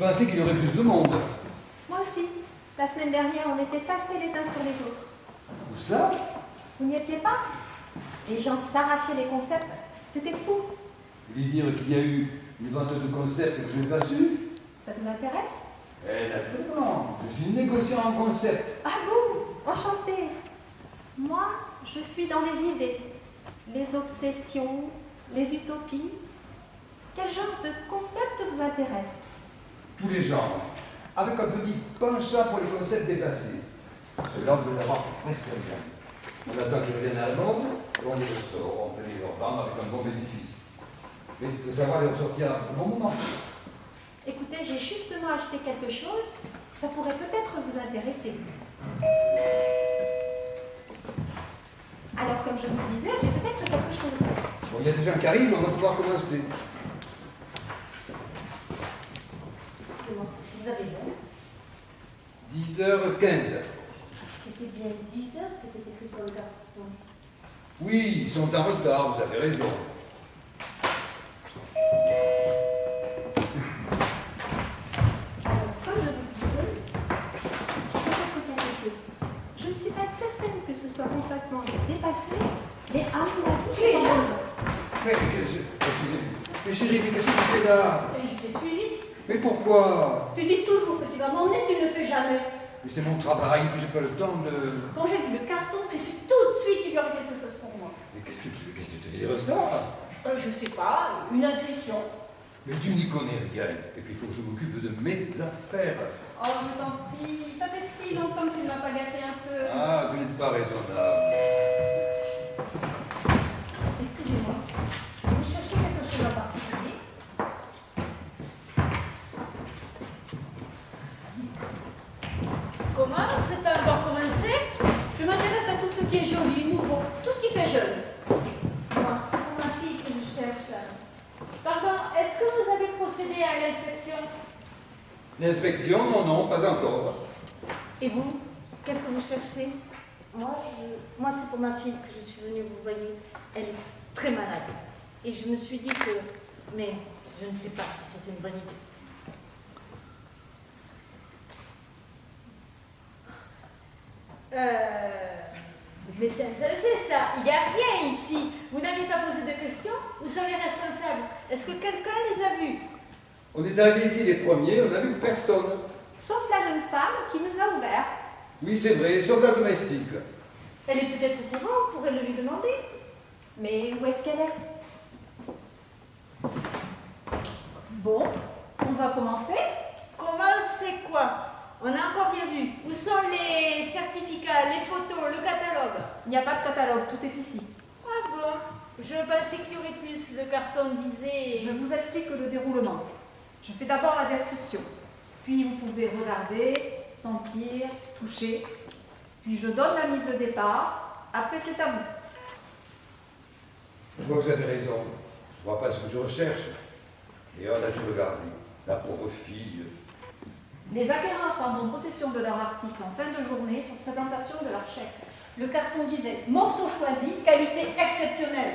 pensais qu'il y aurait plus de monde. Moi aussi. La semaine dernière, on était passés les uns sur les autres. Où ça? Vous n'y étiez pas? Les gens s'arrachaient les concepts. C'était fou. Vous voulez dire qu'il y a eu une vente de concepts que je n'ai pas su? Ça vous intéresse? Eh, naturellement. Je suis négociant en concept. Ah bon? Enchantée. Moi, je suis dans les idées, les obsessions, les utopies. Quel genre de concept vous intéresse? Tous les genres. Avec un petit penchant pour les concepts dépassés. Ceux-là, vous les avoir presque bien. On attend qu'ils reviennent à la mode, et on les ressort, on peut les revendre avec un bon bénéfice. Mais il faut savoir les ressortir à un bon moment. Écoutez, j'ai justement acheté quelque chose, ça pourrait peut-être vous intéresser. Alors, comme je vous le disais, j'ai peut-être quelque chose. Bon, il y a des gens qui arrivent, on va pouvoir commencer. Excusez-moi, vous avez l'heure? 10h15. C'était bien 10 heures que c'était écrit sur le carton. Oui, ils sont en retard, vous avez raison. Alors, comme je vous le disais, j'ai peut-être quelque chose. Je ne suis pas certaine que ce soit complètement dépassé, mais à mon avis, c'est pas mal. Mais, excusez-moi. Mais chérie, mais qu'est-ce que tu fais là? Je t'ai suivi. Mais pourquoi? Tu dis toujours que tu vas m'emmener, tu ne le fais jamais. Mais c'est mon travail, que j'ai pas le temps de... Quand j'ai vu le carton, je suis tout de suite, il y aurait quelque chose pour moi. Mais qu'est-ce que tu veux dire ça? Je sais pas, une intuition. Mais tu n'y connais rien. Et puis il faut que je m'occupe de mes affaires. Oh, je t'en prie, ça fait si longtemps que tu ne m'as pas gâté un peu. Ah, tu n'es pas raisonnable. Excusez-moi, vous cherchez quelque chose en particulier? Comment? C'est pas encore commencé? Je m'intéresse à tout ce qui est joli, nouveau, tout ce qui fait jeune. Moi, c'est pour ma fille que je cherche. Pardon, est-ce que vous avez procédé à l'inspection? L'inspection, non, pas encore. Et vous? Qu'est-ce que vous cherchez? Moi, c'est pour ma fille que je suis venue vous voyez. Elle est très malade. Et je me suis dit que... Mais je ne sais pas si c'est une bonne idée. Mais c'est ça, il n'y a rien ici. Vous n'avez pas posé de questions? Où sont les responsables? Est-ce que quelqu'un les a vus? On est arrivé ici les premiers, on n'a vu personne. Sauf la jeune femme qui nous a ouvert. Oui, c'est vrai, sauf la domestique. Elle est peut-être au courant, on pourrait le lui demander. Mais où est-ce qu'elle est? Bon, on va commencer. Commencer quoi? On n'a encore rien vu. Où sont les certificats, les photos, le catalogue? Il n'y a pas de catalogue, tout est ici. Ah bon? Je pensais qu'il y aurait plus. Le carton disait... Je vous explique le déroulement. Je fais d'abord la description. Puis vous pouvez regarder, sentir, toucher. Puis je donne la mise de départ. Après, c'est à vous. Je vois que vous avez raison. Je vois pas ce que tu recherches. Et on a tout regardé. La pauvre fille. Les acquéreurs prendront possession de leur article en fin de journée sur présentation de leur chèque. Le carton disait « Morceau choisi, qualité exceptionnelle ».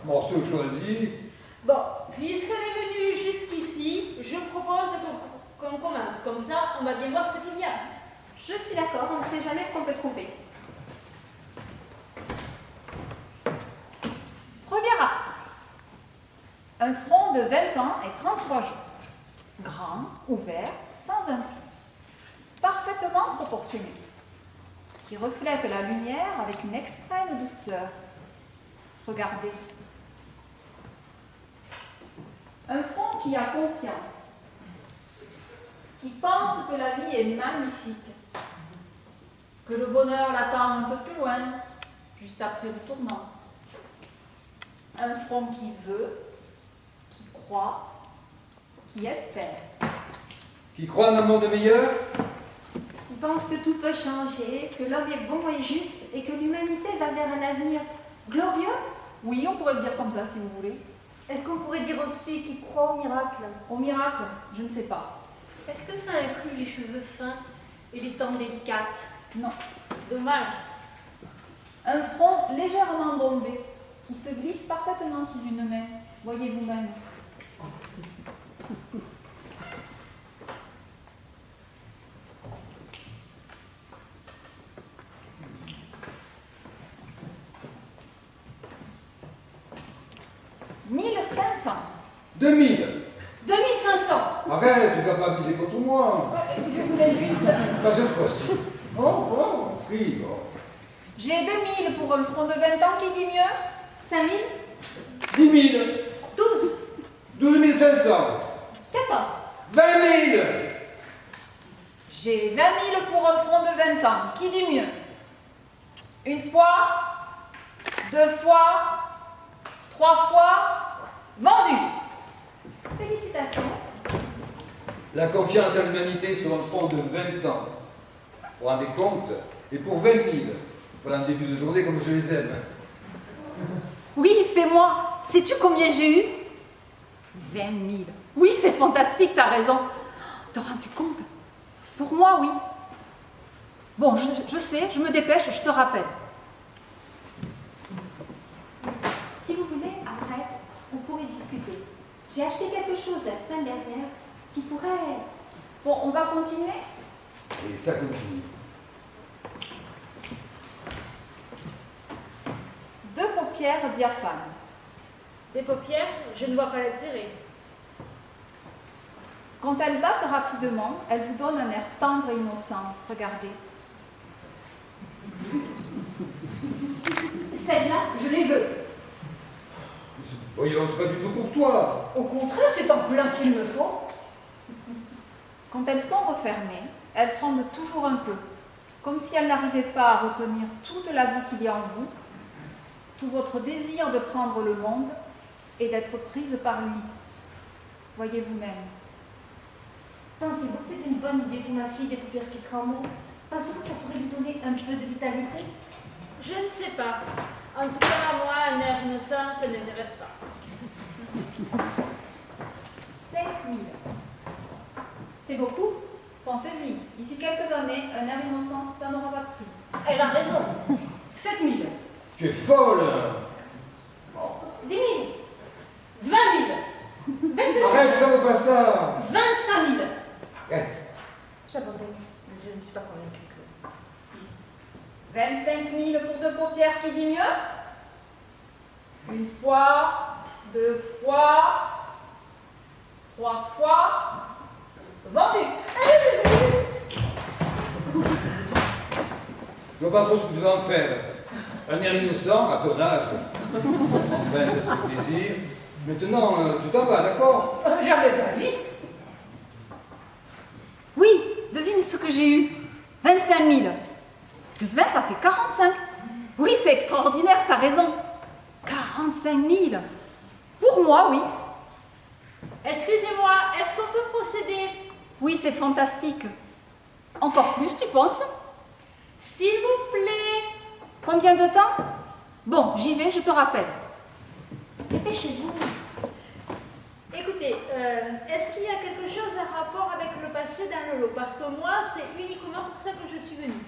Morceau choisi. Bon, puisqu'on est venu jusqu'ici, je propose qu'on commence. Comme ça, on va bien voir ce qu'il y a. Je suis d'accord, on ne sait jamais ce qu'on peut trouver. Premier article. Un front de 20 ans et 33 jours. Grand, ouvert, sans un pli. Parfaitement proportionné. Qui reflète la lumière avec une extrême douceur. Regardez. Un front qui a confiance. Qui pense que la vie est magnifique. Que le bonheur l'attend un peu plus loin, juste après le tournant. Un front qui veut, qui croit, qui espère. Qui croit en un monde meilleur? Qui pense que tout peut changer, que l'homme est bon et juste et que l'humanité va vers un avenir glorieux? Oui, on pourrait le dire comme ça si vous voulez. Est-ce qu'on pourrait dire aussi qu'il croit au miracle? Au miracle, je ne sais pas. Est-ce que ça inclut les cheveux fins et les tempes délicates? Non. Dommage. Un front légèrement bombé, qui se glisse parfaitement sous une main. Voyez vous-même. 2500. 2000. 2500. Arrête, tu ne vas pas abuser contre moi. Je voulais juste... Pas cette fois-ci. Bon. Oui, bon. J'ai 2000 pour un front de 20 ans, qui dit mieux? 5000, 10 000. 12, 12 500. 14. 20 000. J'ai 20 000 pour un front de 20 ans, qui dit mieux? Une fois, 2 fois, 3 fois, vendu. Félicitations. La confiance à l'humanité sur un front de 20 ans. Vous vous rendez compte? Et pour 20 000. Voilà un début de journée comme je les aime. Oui, c'est moi. Sais-tu combien j'ai eu? 20 000. Oui, c'est fantastique, t'as raison. T'as rendu compte? Pour moi, oui. Bon, je sais, je me dépêche, je te rappelle. Si vous voulez, après, on pourrait discuter. J'ai acheté quelque chose la semaine dernière qui pourrait... Bon, on va continuer? Et ça continue. 2 paupières diaphanes. Des paupières, je ne vois pas l'intérêt. Quand elles battent rapidement, elles vous donnent un air tendre et innocent. Regardez. Celle-là, je les veux. Voyons, c'est pas du tout pour toi. Au contraire, c'est en plein ce qu'il me faut. Quand elles sont refermées, elles tremblent toujours un peu, comme si elles n'arrivaient pas à retenir toute la vie qu'il y a en vous, tout votre désir de prendre le monde et d'être prise par lui. Voyez vous-même. Pensez-vous que c'est une bonne idée pour ma fille des paupières qui tremblent? Pensez-vous que ça pourrait lui donner un peu de vitalité? Je ne sais pas. En tout cas, moi, un air innocent, ça ne m'intéresse pas. 5 000. C'est beaucoup? Pensez-y. D'ici quelques années, un air innocent, ça n'aura pas de prix. Elle a raison. 7 000. Tu es folle. 10 000, 20 000. 22 Arrête, ça vaut pas ça. 25 000. Arrête. j'abandonne. Je ne suis pas convaincue que... 25 000 pour 2 paupières, qui dit mieux? Une fois, 2 fois, 3 fois, vendu. Je vois pas trop ce que tu vas en faire. Un air innocent, à ton âge. Enfin, ça te fait plaisir. Maintenant, tu t'en vas, d'accord? J'avais pas dit. Oui, devine ce que j'ai eu. 25 000. Plus 20, ça fait 45. Oui, c'est extraordinaire, t'as raison. 45 000. Pour moi, oui. Excusez-moi, est-ce qu'on peut procéder? Oui, c'est fantastique. Encore plus, tu penses? S'il vous plaît. Combien de temps? Bon, j'y vais, je te rappelle. Dépêchez-vous. Écoutez, est-ce qu'il y a quelque chose à rapport avec le passé dans le lot? Parce que moi, c'est uniquement pour ça que je suis venue.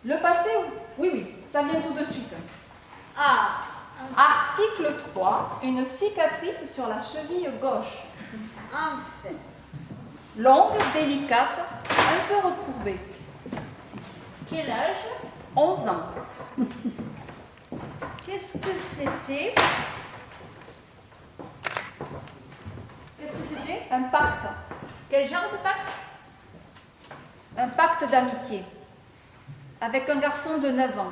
Le passé, oui, ça vient tout de suite. Ah, Article 3, une cicatrice sur la cheville gauche. enfin. Longue, délicate, un peu recourbée. Quel âge? 11 ans. Qu'est-ce que c'était? Qu'est-ce que c'était? Un pacte. Quel genre de pacte? Un pacte d'amitié. Avec un garçon de 9 ans.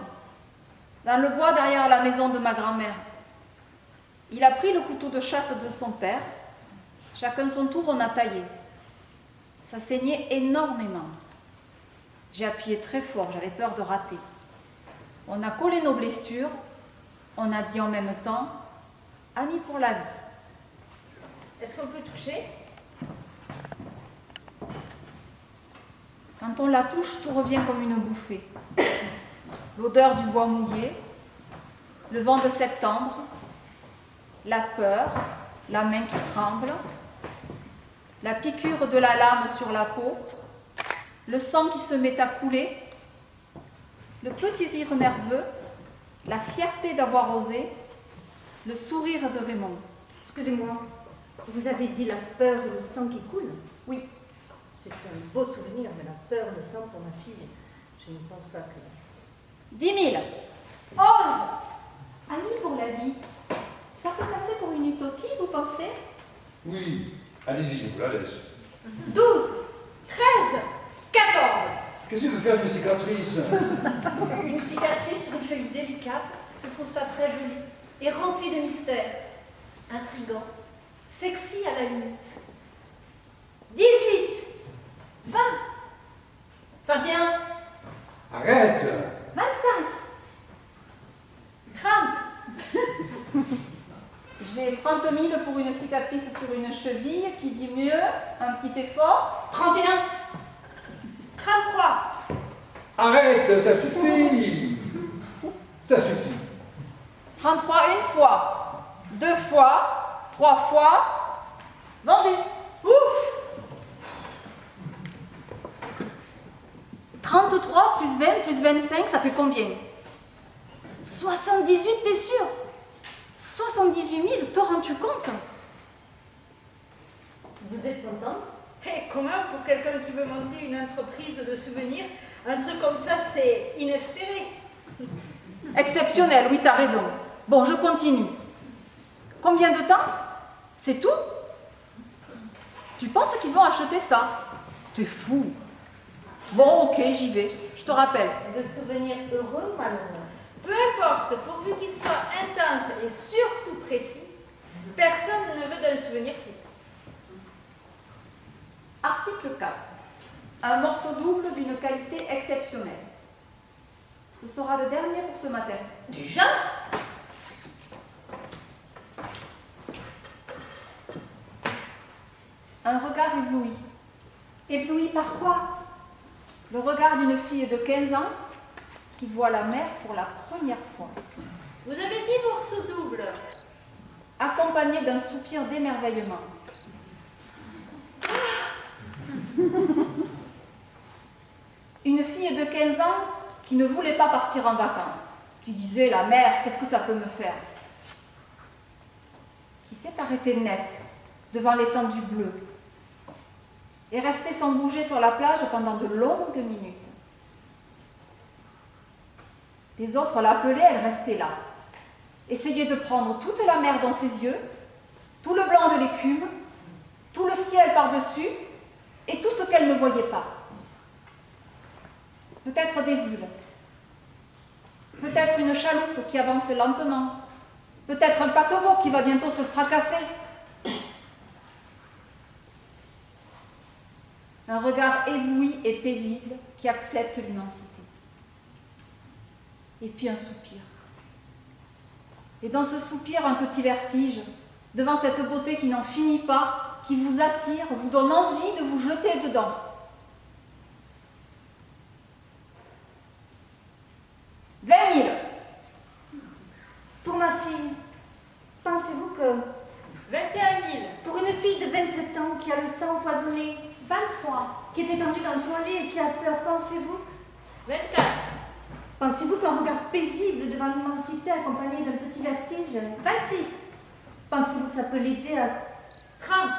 Dans le bois derrière la maison de ma grand-mère. Il a pris le couteau de chasse de son père. Chacun son tour, on a taillé. Ça saignait énormément. J'ai appuyé très fort, j'avais peur de rater. On a collé nos blessures. On a dit en même temps, amis pour la vie. Est-ce qu'on peut toucher? Quand on la touche, tout revient comme une bouffée. L'odeur du bois mouillé, le vent de septembre, la peur, la main qui tremble, la piqûre de la lame sur la peau, le sang qui se met à couler, le petit rire nerveux, la fierté d'avoir osé, le sourire de Raymond. Excusez-moi, vous avez dit la peur et le sang qui coule? Oui, C'est un beau souvenir, mais la peur et le sang pour ma fille, je ne pense pas que... 10 000. 11. Amis pour la vie, ça peut passer pour une utopie, vous Allez-y, je vous la laisse. 12, 13, 14. Qu'est-ce que tu veux faire d'une cicatrice? Une cicatrice sur une cheville délicate, je trouve ça très joli et rempli de mystère, intrigant, sexy à la limite. 18, 20, 21, Arrête! 25. 30, J'ai 30 000 pour une cicatrice sur une cheville. Qui dit mieux? Un petit effort. 31, 33, Arrête, ça suffit! Ça suffit. 33 une fois, 2 fois, 3 fois. Vendu. ouf. 33 plus 20 plus 25, ça fait combien? 78, t'es sûr? 78 000, t'en rends-tu compte? Vous êtes content? Et comment pour quelqu'un qui veut monter une entreprise de souvenirs, un truc comme ça, c'est inespéré. Exceptionnel, oui, t'as raison. Bon, je continue. Combien de temps? C'est tout? Tu penses qu'ils vont acheter ça? T'es fou. Bon, ok, j'y vais. Je te rappelle. De souvenirs heureux ou malheureux? Peu importe, pourvu qu'il soit intense et surtout précis, personne ne veut d'un souvenir fou. Article 4. Un morceau double d'une qualité exceptionnelle. Ce sera le dernier pour ce matin. Déjà? Un regard ébloui. Ébloui par quoi? Le regard d'une fille de 15 ans qui voit la mer pour la première fois. Vous avez dit morceau double. Accompagné d'un soupir d'émerveillement. Une fille de 15 ans qui ne voulait pas partir en vacances, qui disait « la mer, qu'est-ce que ça peut me faire ?» Qui s'est arrêtée net devant l'étendue bleue et restée sans bouger sur la plage pendant de longues minutes. Les autres l'appelaient, elle restait là, essayait de prendre toute la mer dans ses yeux, tout le blanc de l'écume, tout le ciel par-dessus et tout ce qu'elle ne voyait pas. Peut-être des îles, peut-être une chaloupe qui avance lentement, peut-être un paquebot qui va bientôt se fracasser. Un regard ébloui et paisible qui accepte l'immensité. Et puis un soupir. Et dans ce soupir, un petit vertige, devant cette beauté qui n'en finit pas, qui vous attire, vous donne envie de vous jeter dedans. « 20 000. Pour ma fille, pensez-vous que 21 000, pour une fille de 27 ans qui a le sang empoisonné, 23, qui est étendue dans son lit et qui a peur, pensez-vous 24, Pensez-vous qu'un regard paisible devant l'immensité accompagné d'un petit vertige 26. Pensez-vous que ça peut l'aider à 30,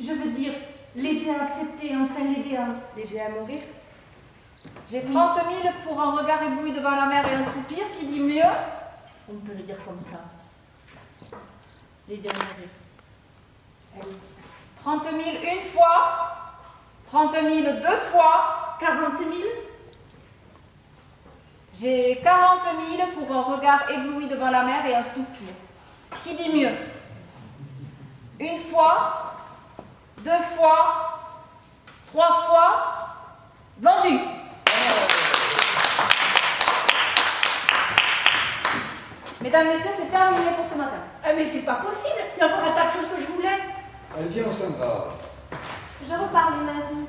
Je veux dire, l'aider à accepter, enfin l'aider à... L'aider à mourir? J'ai 30 000 pour un regard ébloui devant la mer et un soupir qui dit mieux. On peut le dire comme ça. L'aider à mourir. Allez-y. 30 000 une fois, 30 000 deux fois. 40 000 J'ai 40 000 pour un regard ébloui devant la mer et un soupir. Qui dit mieux? Une fois, deux fois, trois fois, vendu. Mesdames, Messieurs, c'est terminé pour ce matin. Ah mais c'est pas possible, il y a encore un tas de choses que je voulais. Allez, viens, on s'en va. Je reparle de ma vie.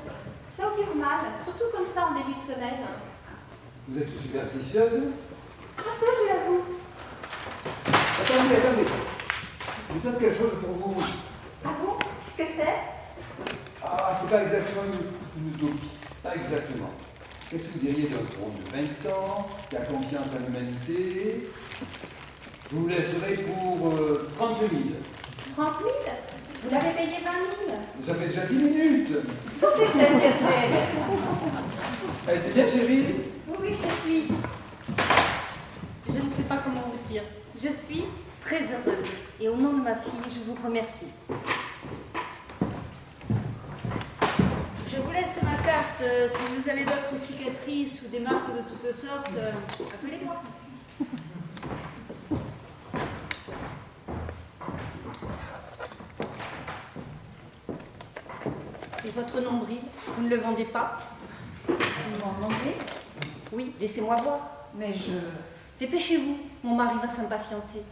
Ça augure mal, surtout comme ça en début de semaine. Vous êtes superstitieuse? Un peu, je l'avoue. Attendez, attendez. J'ai peut-être quelque chose pour vous. Ah bon? Qu'est-ce que c'est? Ah, c'est pas exactement une utopie. Pas exactement. Qu'est-ce que vous diriez d'un drôle de 20 ans, qui a confiance en l'humanité? Je vous laisserai pour 30 000. 30 000? Vous l'avez payé 20 000? Mais ça fait déjà 10 minutes. Tout exagéré. Elle était bien, chérie? Oui, je suis... Je ne sais pas comment vous dire. Je suis très heureuse. Et au nom de ma fille, je vous remercie. carte. Si vous avez d'autres cicatrices ou des marques de toutes sortes, appelez-moi. Et votre nombril, vous ne le vendez pas? Mon nombril? Oui, laissez-moi voir. Mais je... Dépêchez-vous, mon mari va s'impatienter.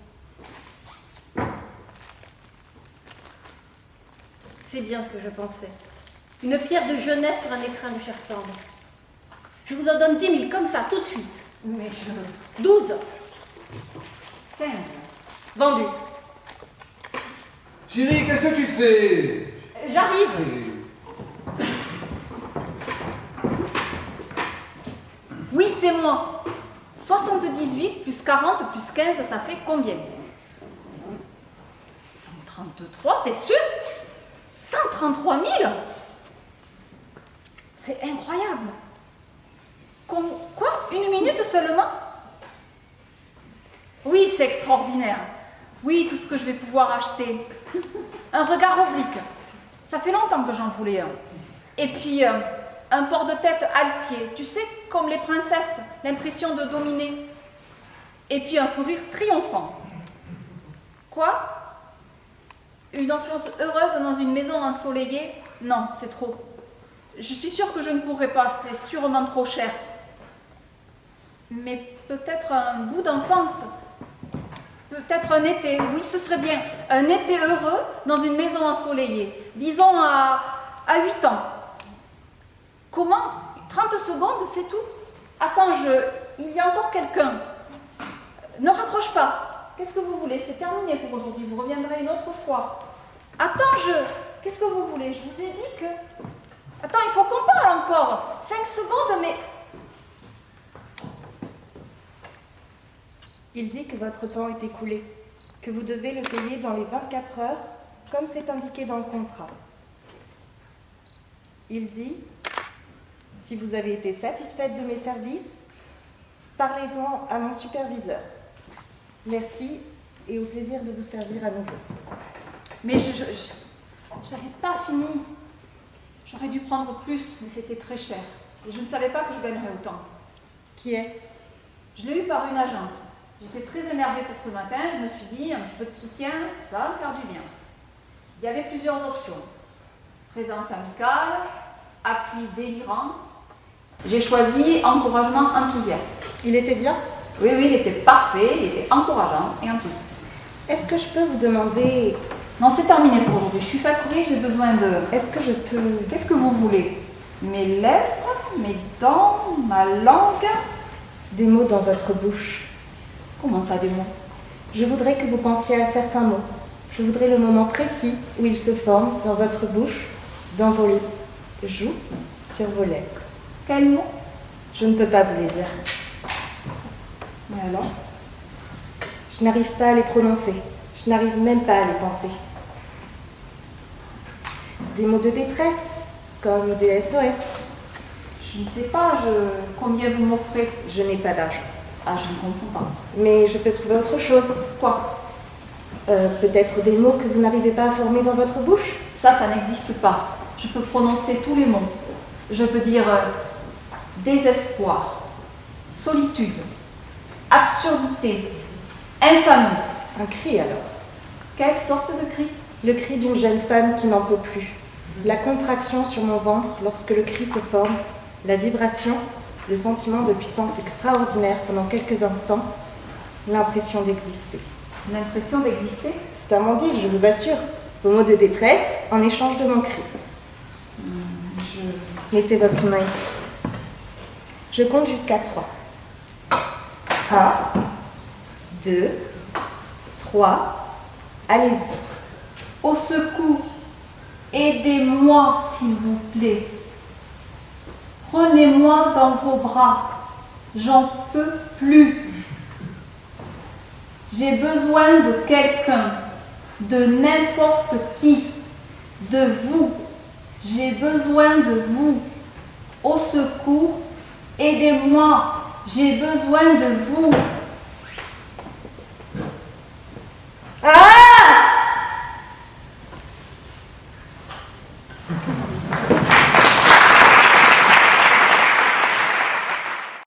C'est bien ce que je pensais. Une pierre de jeunesse sur un écrin de chair tendre. Je vous en donne 10 000 comme ça, tout de suite. Mais je... 12. 15. Vendu. Chérie, qu'est-ce que tu fais? J'arrive. Oui, c'est moi. 78 plus 40 plus 15, ça fait combien? 133, t'es sûr? 133 000? C'est incroyable. Quoi? Une minute seulement? Oui, c'est extraordinaire. Oui, tout ce que je vais pouvoir acheter. Un regard oblique. Ça fait longtemps que j'en voulais un. Et puis, un port de tête altier. Tu sais, comme les princesses, l'impression de dominer. Et puis un sourire triomphant. Quoi? Une enfance heureuse dans une maison ensoleillée? Non, c'est trop. Je suis sûre que je ne pourrai pas, c'est sûrement trop cher. Mais peut-être un bout d'enfance. Peut-être un été, oui, ce serait bien. Un été heureux dans une maison ensoleillée. Disons à 8 ans. Comment? 30 secondes, c'est tout? Attends, il y a encore quelqu'un. Ne raccroche pas. Qu'est-ce que vous voulez? C'est terminé pour aujourd'hui. Vous reviendrez une autre fois. Attends, qu'est-ce que vous voulez? Je vous ai dit que... Attends, il faut qu'on parle encore. 5 secondes, mais... Il dit que votre temps est écoulé, que vous devez le payer dans les 24 heures, comme c'est indiqué dans le contrat. Il dit, si vous avez été satisfaite de mes services, parlez-en à mon superviseur. Merci et au plaisir de vous servir à nouveau. Mais j'avais pas fini. J'aurais dû prendre plus, mais c'était très cher. Et je ne savais pas que je gagnerais autant. Qui est-ce? Je l'ai eu par une agence. J'étais très énervée pour ce matin. Je me suis dit, un petit peu de soutien, ça va me faire du bien. Il y avait plusieurs options. Présence amicale, appui délirant. J'ai choisi encouragement enthousiaste. Il était bien? Oui, il était parfait, il était encourageant et enthousiaste. Est-ce que je peux vous demander... Non, c'est terminé pour aujourd'hui. Je suis fatiguée, j'ai besoin de... Est-ce que je peux... Qu'est-ce que vous voulez? Mes lèvres, mes dents, ma langue? Des mots dans votre bouche. Comment ça, des mots? Je voudrais que vous pensiez à certains mots. Je voudrais le moment précis où ils se forment dans votre bouche, dans vos joues, sur vos lèvres. Quels mots? Je ne peux pas vous les dire. Mais alors? Je n'arrive pas à les prononcer. Je n'arrive même pas à les penser. Des mots de détresse, comme des SOS. Je ne sais pas, combien vous m'offrez? Je n'ai pas d'âge. Ah, je ne comprends pas. Mais je peux trouver autre chose. Quoi? Peut-être des mots que vous n'arrivez pas à former dans votre bouche. Ça n'existe pas. Je peux prononcer tous les mots. Je peux dire désespoir, solitude, absurdité, infamie. Un cri alors. Quelle sorte de cri? Le cri d'une jeune femme qui n'en peut plus. La contraction sur mon ventre lorsque le cri se forme. La vibration, le sentiment de puissance extraordinaire pendant quelques instants. L'impression d'exister. L'impression d'exister? C'est un mendil, je vous assure. Vos mots de détresse en échange de mon cri. Mettez votre main ici. Je compte jusqu'à 3. 1, 2, 3. Allez-y. Au secours, aidez-moi s'il vous plaît. Prenez-moi dans vos bras, j'en peux plus. J'ai besoin de quelqu'un, de n'importe qui, de vous. J'ai besoin de vous. Au secours, aidez-moi, j'ai besoin de vous. Ah!